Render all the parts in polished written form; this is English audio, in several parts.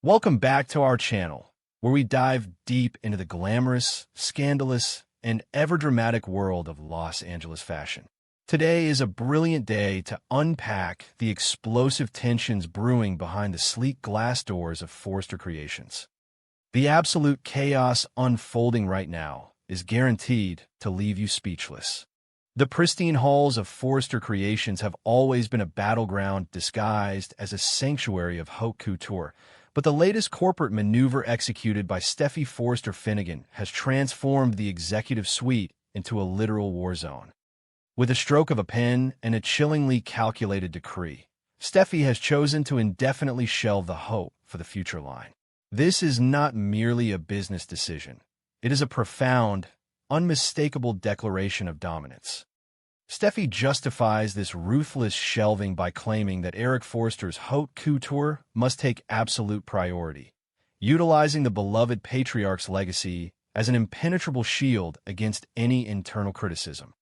Welcome back to our channel, where we dive deep into the glamorous, scandalous, and ever-dramatic world of Los Angeles fashion. Today is a brilliant day to unpack the explosive tensions brewing behind the sleek glass doors of Forrester Creations. The absolute chaos unfolding right now is guaranteed to leave you speechless. The pristine halls of Forrester Creations have always been a battleground disguised as a sanctuary of haute couture, but the latest corporate maneuver executed by Steffy Forrester Finnegan has transformed the executive suite into a literal war zone. With a stroke of a pen and a chillingly calculated decree, Steffy has chosen to indefinitely shelve the hope for the future line. This is not merely a business decision. It is a profound, unmistakable declaration of dominance. Steffy justifies this ruthless shelving by claiming that Eric Forster's haute couture must take absolute priority, utilizing the beloved patriarch's legacy as an impenetrable shield against any internal criticism.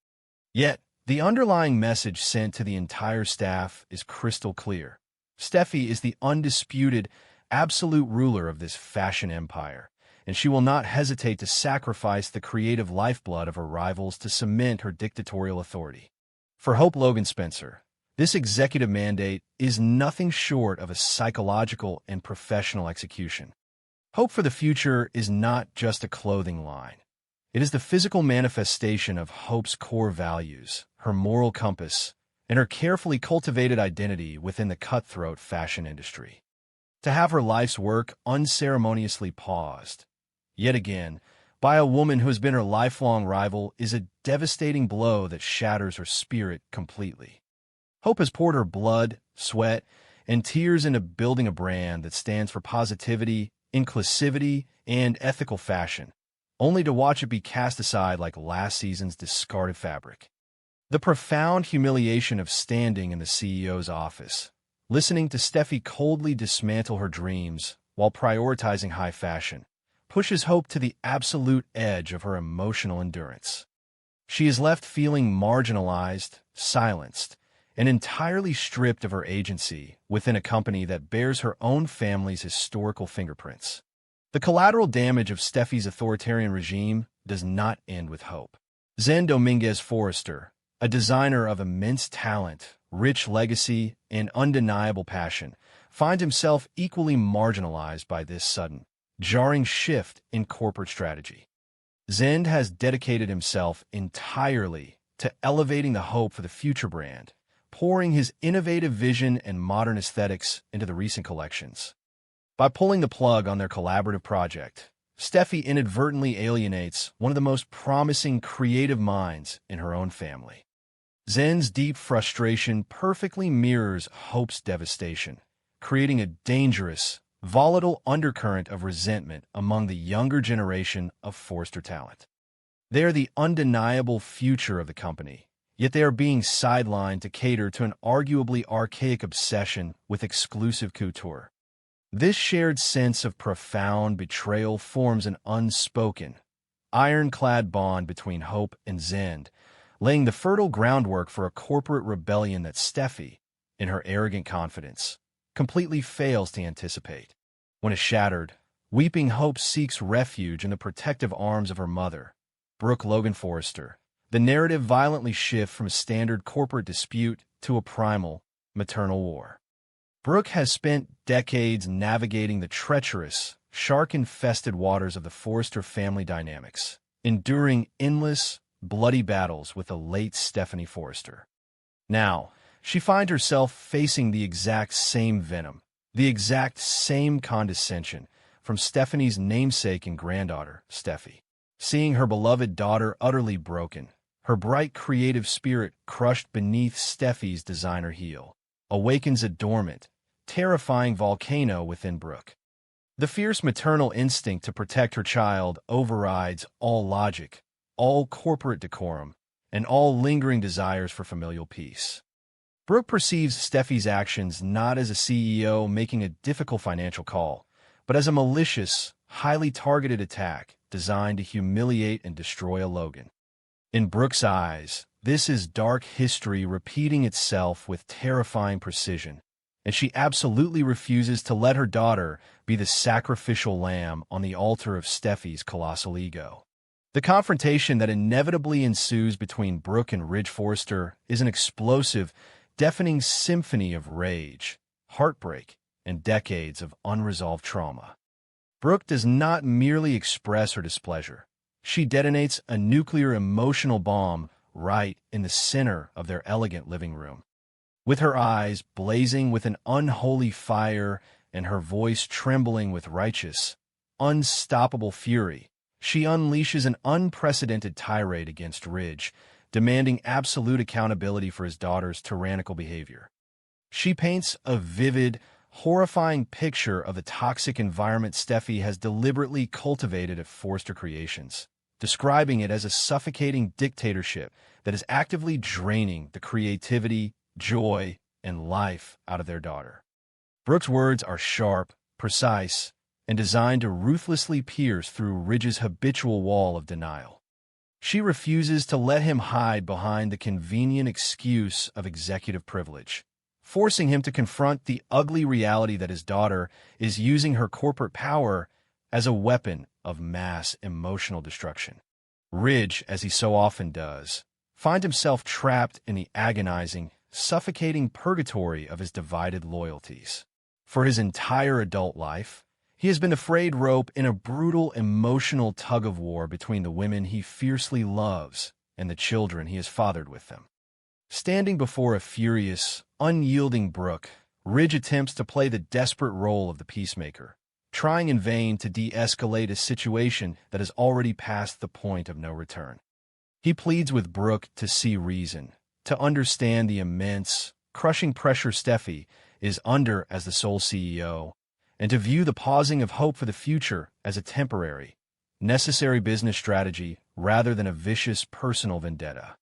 Yet, the underlying message sent to the entire staff is crystal clear. Steffy is the undisputed, absolute ruler of this fashion empire, and she will not hesitate to sacrifice the creative lifeblood of her rivals to cement her dictatorial authority. For Hope Logan Spencer, this executive mandate is nothing short of a psychological and professional execution. Hope for the future is not just a clothing line. It is the physical manifestation of Hope's core values, her moral compass, and her carefully cultivated identity within the cutthroat fashion industry. To have her life's work unceremoniously paused, yet again, by a woman who has been her lifelong rival is a devastating blow that shatters her spirit completely. Hope has poured her blood, sweat, and tears into building a brand that stands for positivity, inclusivity, and ethical fashion, only to watch it be cast aside like last season's discarded fabric. The profound humiliation of standing in the CEO's office, listening to Steffy coldly dismantle her dreams while prioritizing high fashion, pushes Hope to the absolute edge of her emotional endurance. She is left feeling marginalized, silenced, and entirely stripped of her agency within a company that bears her own family's historical fingerprints. The collateral damage of Steffy's authoritarian regime does not end with Hope. Zende Forrester, a designer of immense talent, rich legacy, and undeniable passion, finds himself equally marginalized by this sudden, jarring shift in corporate strategy. Zende has dedicated himself entirely to elevating the hope for the future brand, pouring his innovative vision and modern aesthetics into the recent collections. By pulling the plug on their collaborative project, Steffy inadvertently alienates one of the most promising creative minds in her own family. Zende's deep frustration perfectly mirrors Hope's devastation, creating a dangerous, volatile undercurrent of resentment among the younger generation of Forrester talent. They are the undeniable future of the company, yet they are being sidelined to cater to an arguably archaic obsession with exclusive couture. This shared sense of profound betrayal forms an unspoken, ironclad bond between Hope and Zende, laying the fertile groundwork for a corporate rebellion that Steffy, in her arrogant confidence, completely fails to anticipate. When it shattered, weeping Hope seeks refuge in the protective arms of her mother, Brooke Logan Forrester. The narrative violently shifts from a standard corporate dispute to a primal, maternal war. Brooke has spent decades navigating the treacherous, shark-infested waters of the Forrester family dynamics, enduring endless, bloody battles with the late Stephanie Forrester. Now, she finds herself facing the exact same venom, the exact same condescension from Stephanie's namesake and granddaughter, Steffy. Seeing her beloved daughter utterly broken, her bright creative spirit crushed beneath Steffy's designer heel, awakens a dormant, terrifying volcano within Brooke. The fierce maternal instinct to protect her child overrides all logic, all corporate decorum, and all lingering desires for familial peace. Brooke perceives Steffy's actions not as a CEO making a difficult financial call, but as a malicious, highly targeted attack designed to humiliate and destroy a Logan. In Brooke's eyes, this is dark history repeating itself with terrifying precision, and she absolutely refuses to let her daughter be the sacrificial lamb on the altar of Steffy's colossal ego. The confrontation that inevitably ensues between Brooke and Ridge Forrester is an explosive, deafening symphony of rage, heartbreak, and decades of unresolved trauma. Brooke does not merely express her displeasure. She detonates a nuclear emotional bomb right in the center of their elegant living room. With her eyes blazing with an unholy fire and her voice trembling with righteous, unstoppable fury, she unleashes an unprecedented tirade against Ridge, demanding absolute accountability for his daughter's tyrannical behavior. She paints a vivid, horrifying picture of the toxic environment Steffy has deliberately cultivated at Forrester Creations, describing it as a suffocating dictatorship that is actively draining the creativity, joy, and life out of their daughter. Brooke's words are sharp, precise, and designed to ruthlessly pierce through Ridge's habitual wall of denial. She refuses to let him hide behind the convenient excuse of executive privilege, forcing him to confront the ugly reality that his daughter is using her corporate power as a weapon of mass emotional destruction. Ridge, as he so often does, finds himself trapped in the agonizing, suffocating purgatory of his divided loyalties. For his entire adult life, he has been the frayed rope in a brutal emotional tug-of-war between the women he fiercely loves and the children he has fathered with them. Standing before a furious, unyielding Brooke, Ridge attempts to play the desperate role of the peacemaker, trying in vain to de-escalate a situation that has already passed the point of no return. He pleads with Brooke to see reason, to understand the immense, crushing pressure Steffy is under as the sole CEO, and to view the pausing of hope for the future as a temporary, necessary business strategy rather than a vicious personal vendetta.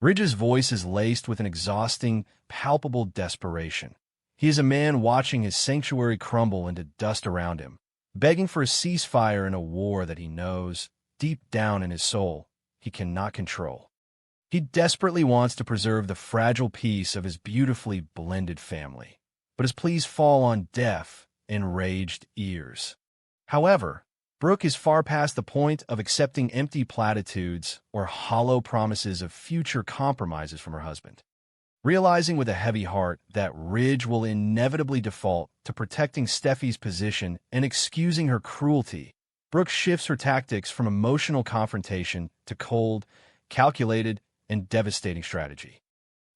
Ridge's voice is laced with an exhausting, palpable desperation. He is a man watching his sanctuary crumble into dust around him, begging for a ceasefire in a war that he knows, deep down in his soul, he cannot control. He desperately wants to preserve the fragile peace of his beautifully blended family, but his pleas fall on deaf, enraged ears. However, Brooke is far past the point of accepting empty platitudes or hollow promises of future compromises from her husband. Realizing with a heavy heart that Ridge will inevitably default to protecting Steffy's position and excusing her cruelty, Brooke shifts her tactics from emotional confrontation to cold, calculated, and devastating strategy.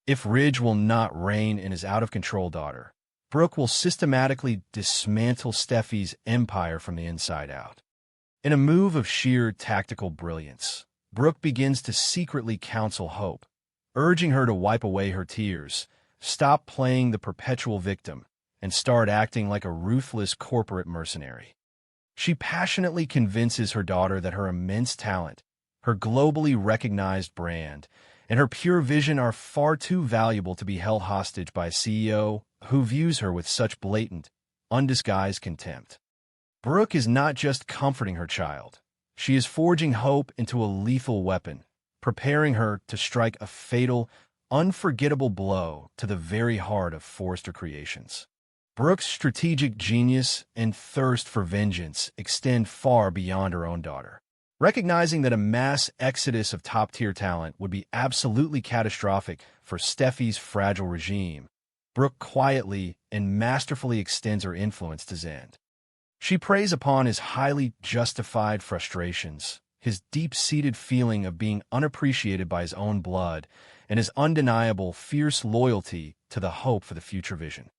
If Ridge will not rein in his out-of-control daughter, Brooke will systematically dismantle Steffy's empire from the inside out. In a move of sheer tactical brilliance, Brooke begins to secretly counsel Hope, urging her to wipe away her tears, stop playing the perpetual victim, and start acting like a ruthless corporate mercenary. She passionately convinces her daughter that her immense talent, her globally recognized brand, and her pure vision are far too valuable to be held hostage by a CEO who views her with such blatant, undisguised contempt. Brooke is not just comforting her child. She is forging Hope into a lethal weapon, preparing her to strike a fatal, unforgettable blow to the very heart of Forrester Creations. Brooke's strategic genius and thirst for vengeance extend far beyond her own daughter. Recognizing that a mass exodus of top-tier talent would be absolutely catastrophic for Steffy's fragile regime, Brooke quietly and masterfully extends her influence to Zende. She preys upon his highly justified frustrations, his deep-seated feeling of being unappreciated by his own blood, and his undeniable, fierce loyalty to the hope for the future vision.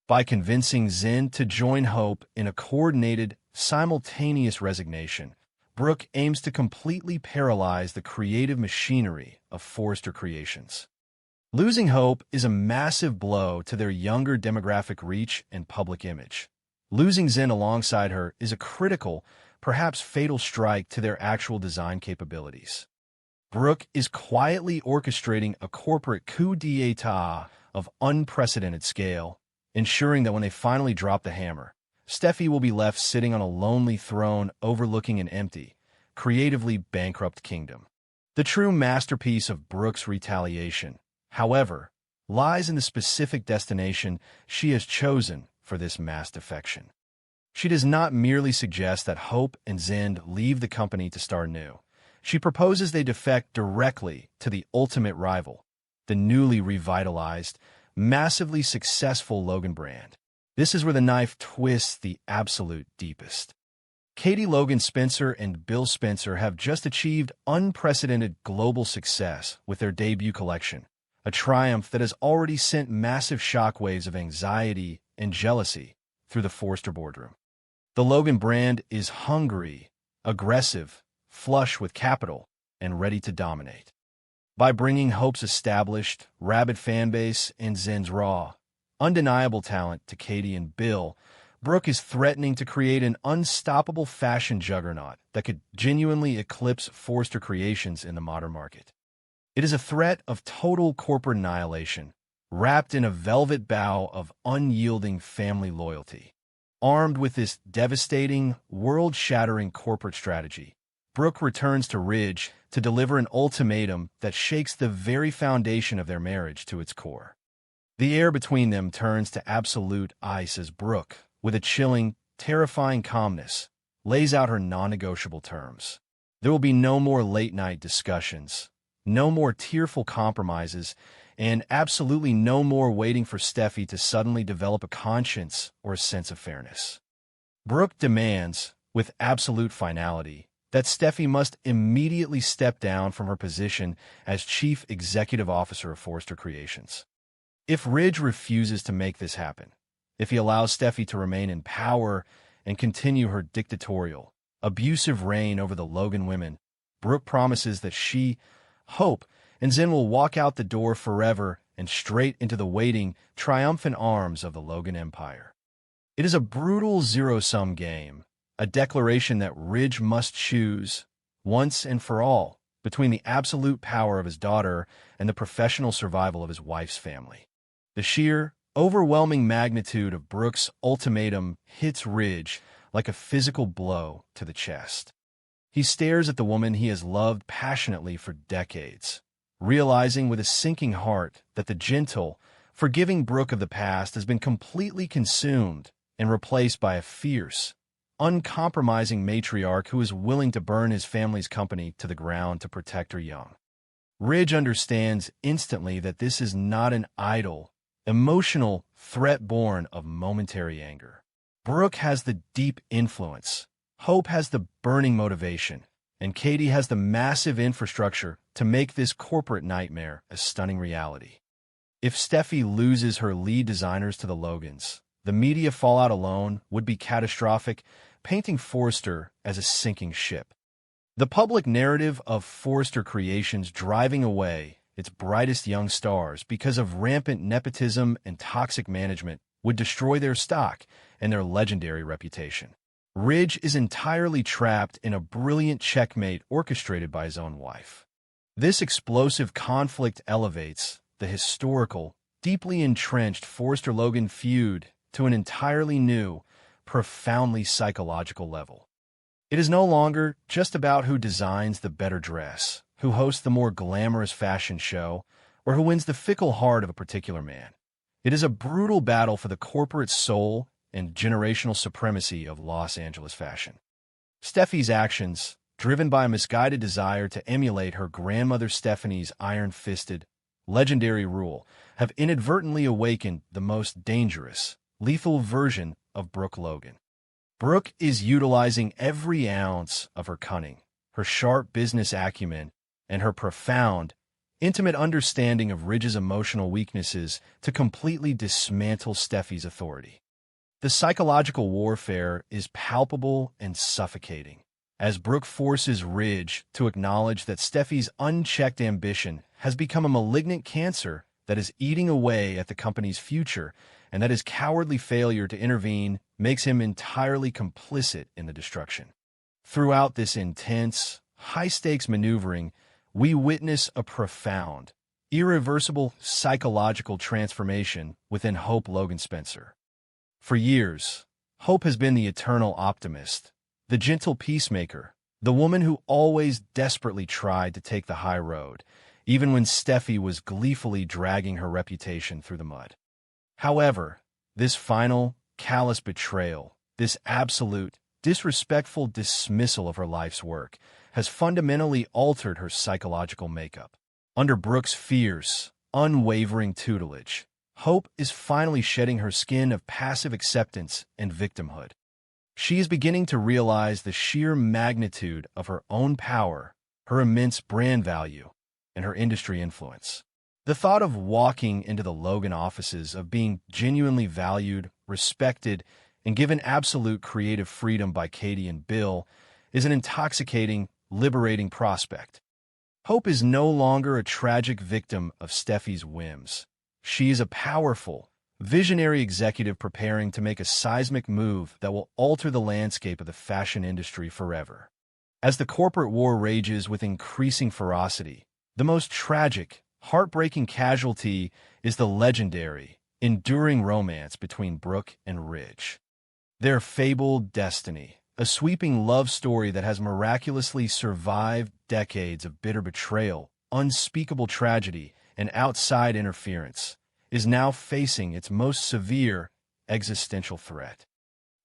By convincing Zende to join Hope in a coordinated, simultaneous resignation, Brooke aims to completely paralyze the creative machinery of Forrester Creations. Losing Hope is a massive blow to their younger demographic reach and public image. Losing Zende alongside her is a critical, perhaps fatal strike to their actual design capabilities. Brooke is quietly orchestrating a corporate coup d'etat of unprecedented scale, ensuring that when they finally drop the hammer, Steffy will be left sitting on a lonely throne overlooking an empty, creatively bankrupt kingdom. The true masterpiece of Brooke's retaliation, however, lies in the specific destination she has chosen for this mass defection. She does not merely suggest that Hope and Zende leave the company to start new. She proposes they defect directly to the ultimate rival, the newly revitalized, massively successful Logan brand. This is where the knife twists the absolute deepest. Katie Logan Spencer and Bill Spencer have just achieved unprecedented global success with their debut collection, a triumph that has already sent massive shockwaves of anxiety and jealousy through the Forrester boardroom. The Logan brand is hungry, aggressive, flush with capital, and ready to dominate. By bringing Hope's established, rabid fanbase and Zende's raw, undeniable talent to Katie and Bill, Brooke is threatening to create an unstoppable fashion juggernaut that could genuinely eclipse Forrester creations in the modern market. It is a threat of total corporate annihilation, wrapped in a velvet bow of unyielding family loyalty. Armed with this devastating, world-shattering corporate strategy, Brooke returns to Ridge to deliver an ultimatum that shakes the very foundation of their marriage to its core. The air between them turns to absolute ice as Brooke, with a chilling, terrifying calmness, lays out her non-negotiable terms. There will be no more late-night discussions, no more tearful compromises, and absolutely no more waiting for Steffy to suddenly develop a conscience or a sense of fairness. Brooke demands, with absolute finality, that Steffy must immediately step down from her position as Chief Executive Officer of Forrester Creations. If Ridge refuses to make this happen, if he allows Steffy to remain in power and continue her dictatorial, abusive reign over the Logan women, Brooke promises that she, Hope, and Zende will walk out the door forever and straight into the waiting, triumphant arms of the Logan Empire. It is a brutal zero-sum game, a declaration that Ridge must choose, once and for all, between the absolute power of his daughter and the professional survival of his wife's family. The sheer, overwhelming magnitude of Brooke's ultimatum hits Ridge like a physical blow to the chest. He stares at the woman he has loved passionately for decades, realizing with a sinking heart that the gentle, forgiving Brooke of the past has been completely consumed and replaced by a fierce, uncompromising matriarch who is willing to burn his family's company to the ground to protect her young. Ridge understands instantly that this is not an idle, emotional threat born of momentary anger. Brooke has the deep influence, Hope has the burning motivation, and Katie has the massive infrastructure to make this corporate nightmare a stunning reality. If Steffy loses her lead designers to the Logans, the media fallout alone would be catastrophic, painting Forrester as a sinking ship. The public narrative of Forrester Creations driving away its brightest young stars because of rampant nepotism and toxic management would destroy their stock and their legendary reputation. Ridge is entirely trapped in a brilliant checkmate orchestrated by his own wife. This explosive conflict elevates the historical, deeply entrenched Forrester-Logan feud to an entirely new, profoundly psychological level. It is no longer just about who designs the better dress, who hosts the more glamorous fashion show, or who wins the fickle heart of a particular man. It is a brutal battle for the corporate soul and generational supremacy of Los Angeles fashion. Steffy's actions, driven by a misguided desire to emulate her grandmother Stephanie's iron-fisted, legendary rule, have inadvertently awakened the most dangerous, lethal version of Brooke Logan. Brooke is utilizing every ounce of her cunning, her sharp business acumen, and her profound, intimate understanding of Ridge's emotional weaknesses to completely dismantle Steffy's authority. The psychological warfare is palpable and suffocating, as Brooke forces Ridge to acknowledge that Steffy's unchecked ambition has become a malignant cancer that is eating away at the company's future, and that his cowardly failure to intervene makes him entirely complicit in the destruction. Throughout this intense, high-stakes maneuvering, we witness a profound, irreversible psychological transformation within Hope Logan Spencer. For years, Hope has been the eternal optimist, the gentle peacemaker, the woman who always desperately tried to take the high road, even when Steffy was gleefully dragging her reputation through the mud. However, this final, callous betrayal, this absolute, disrespectful dismissal of her life's work, has fundamentally altered her psychological makeup. Under Brooke's fierce, unwavering tutelage, Hope is finally shedding her skin of passive acceptance and victimhood. She is beginning to realize the sheer magnitude of her own power, her immense brand value, and her industry influence. The thought of walking into the Logan offices, of being genuinely valued, respected, and given absolute creative freedom by Katie and Bill is an intoxicating, liberating prospect. Hope is no longer a tragic victim of Steffy's whims. She is a powerful, visionary executive preparing to make a seismic move that will alter the landscape of the fashion industry forever. As the corporate war rages with increasing ferocity, the most tragic, heartbreaking casualty is the legendary, enduring romance between Brooke and Ridge. Their fabled destiny, a sweeping love story that has miraculously survived decades of bitter betrayal, unspeakable tragedy, and outside interference, is now facing its most severe existential threat.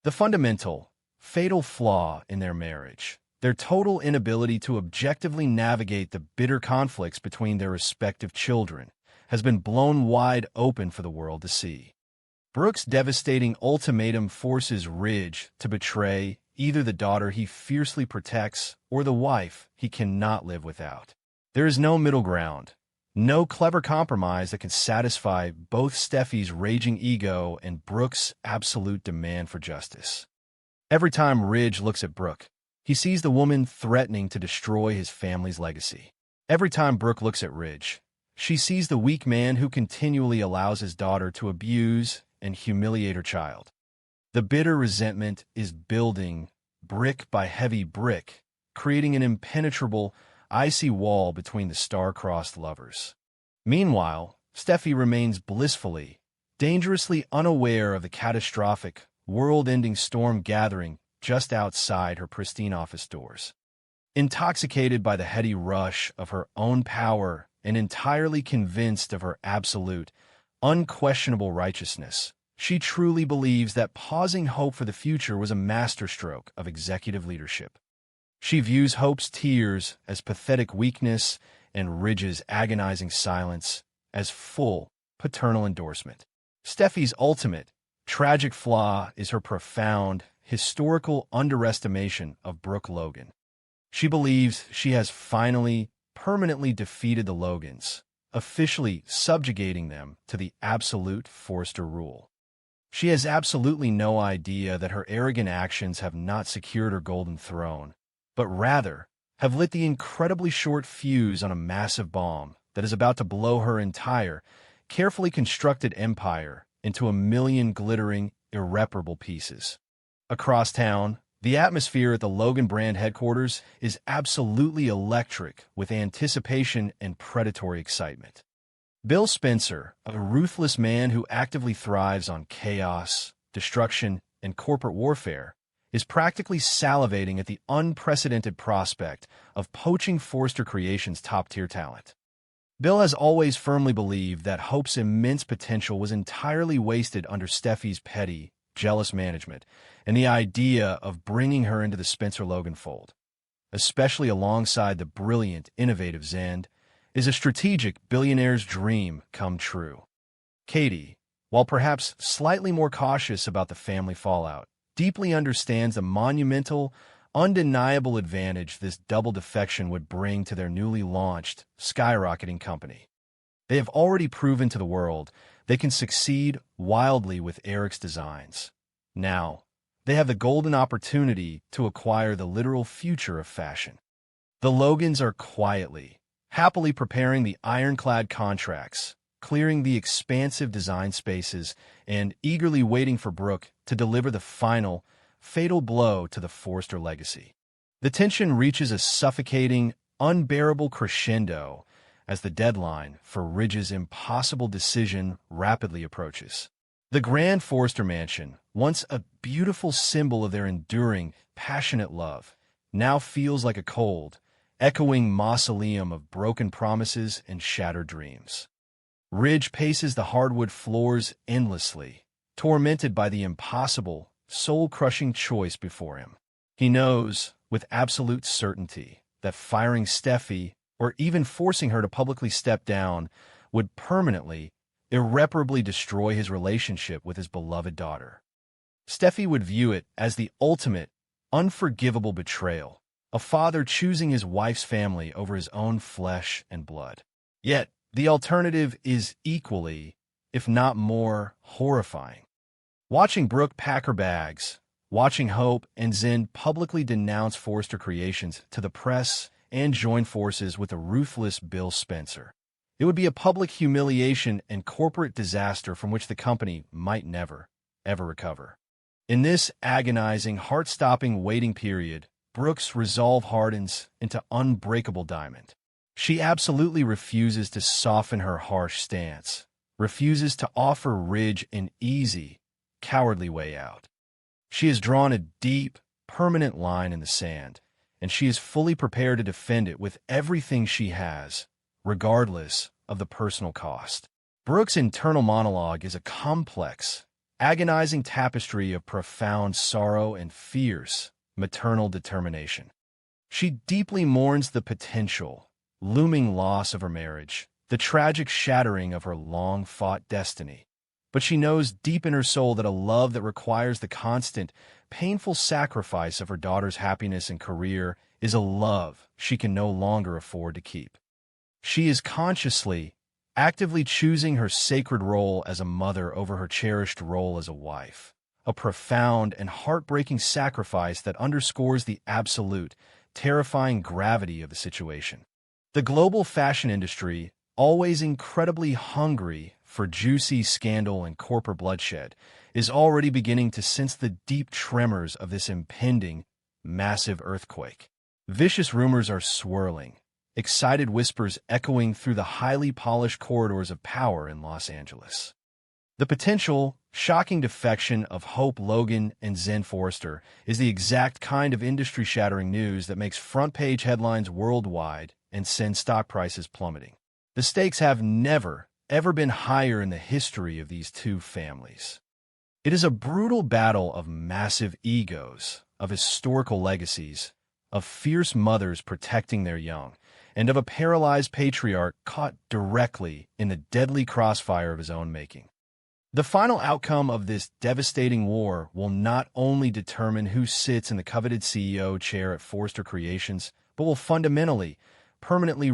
The fundamental, fatal flaw in their marriage, their total inability to objectively navigate the bitter conflicts between their respective children, has been blown wide open for the world to see. Brooke's devastating ultimatum forces Ridge to betray either the daughter he fiercely protects or the wife he cannot live without. There is no middle ground, no clever compromise that can satisfy both Steffy's raging ego and Brooke's absolute demand for justice. Every time Ridge looks at Brooke, he sees the woman threatening to destroy his family's legacy. Every time Brooke looks at Ridge, she sees the weak man who continually allows his daughter to abuse and humiliate her child. The bitter resentment is building, brick by heavy brick, creating an impenetrable, icy wall between the star-crossed lovers. Meanwhile, Steffy remains blissfully, dangerously unaware of the catastrophic, world-ending storm gathering just outside her pristine office doors. Intoxicated by the heady rush of her own power and entirely convinced of her absolute, unquestionable righteousness, she truly believes that pausing Hope for the future was a masterstroke of executive leadership. She views Hope's tears as pathetic weakness and Ridge's agonizing silence as full paternal endorsement. Steffy's ultimate, tragic flaw is her profound, historical underestimation of Brooke Logan. She believes she has finally, permanently defeated the Logans, officially subjugating them to the absolute Forrester rule. She has absolutely no idea that her arrogant actions have not secured her golden throne, but rather have lit the incredibly short fuse on a massive bomb that is about to blow her entire, carefully constructed empire into a million glittering, irreparable pieces. Across town, the atmosphere at the Logan brand headquarters is absolutely electric with anticipation and predatory excitement. Bill Spencer, a ruthless man who actively thrives on chaos, destruction, and corporate warfare, is practically salivating at the unprecedented prospect of poaching Forrester Creations' top-tier talent. Bill has always firmly believed that Hope's immense potential was entirely wasted under Steffy's petty, jealous management, and the idea of bringing her into the Spencer Logan fold, especially alongside the brilliant, innovative Zende, is a strategic billionaire's dream come true. Katie, while perhaps slightly more cautious about the family fallout, deeply understands the monumental, undeniable advantage this double defection would bring to their newly launched, skyrocketing company. They have already proven to the world they can succeed wildly with Eric's designs. Now, they have the golden opportunity to acquire the literal future of fashion. The Logans are quietly, happily preparing the ironclad contracts, clearing the expansive design spaces, and eagerly waiting for Brooke to deliver the final, fatal blow to the Forrester legacy. The tension reaches a suffocating, unbearable crescendo as the deadline for Ridge's impossible decision rapidly approaches. The grand Forrester mansion, once a beautiful symbol of their enduring, passionate love, now feels like a cold, echoing mausoleum of broken promises and shattered dreams. Ridge paces the hardwood floors endlessly, tormented by the impossible, soul-crushing choice before him. He knows, with absolute certainty, that firing Steffy, or even forcing her to publicly step down, would permanently, irreparably destroy his relationship with his beloved daughter. Steffy would view it as the ultimate, unforgivable betrayal, a father choosing his wife's family over his own flesh and blood. Yet, the alternative is equally, if not more, horrifying. Watching Brooke pack her bags, watching Hope and Zende publicly denounce Forrester Creations to the press and join forces with the ruthless Bill Spencer. It would be a public humiliation and corporate disaster from which the company might never, ever recover. In this agonizing, heart-stopping waiting period, Brooke's resolve hardens into unbreakable diamond. She absolutely refuses to soften her harsh stance, refuses to offer Ridge an easy, cowardly way out. She has drawn a deep, permanent line in the sand, and she is fully prepared to defend it with everything she has, regardless of the personal cost. Brooke's internal monologue is a complex, agonizing tapestry of profound sorrow and fierce, maternal determination. She deeply mourns the potential, looming loss of her marriage, the tragic shattering of her long-fought destiny. But she knows deep in her soul that a love that requires the constant, painful sacrifice of her daughter's happiness and career is a love she can no longer afford to keep. She is consciously, actively choosing her sacred role as a mother over her cherished role as a wife, a profound and heartbreaking sacrifice that underscores the absolute, terrifying gravity of the situation. The global fashion industry, always incredibly hungry for juicy scandal and corporate bloodshed, is already beginning to sense the deep tremors of this impending, massive earthquake. Vicious rumors are swirling, excited whispers echoing through the highly polished corridors of power in Los Angeles. The potential, shocking defection of Hope Logan and Zende Forrester is the exact kind of industry-shattering news that makes front-page headlines worldwide and sends stock prices plummeting. The stakes have never, ever been higher in the history of these two families. It is a brutal battle of massive egos, of historical legacies, of fierce mothers protecting their young, and of a paralyzed patriarch caught directly in the deadly crossfire of his own making. The final outcome of this devastating war will not only determine who sits in the coveted CEO chair at Forrester Creations, but will fundamentally, permanently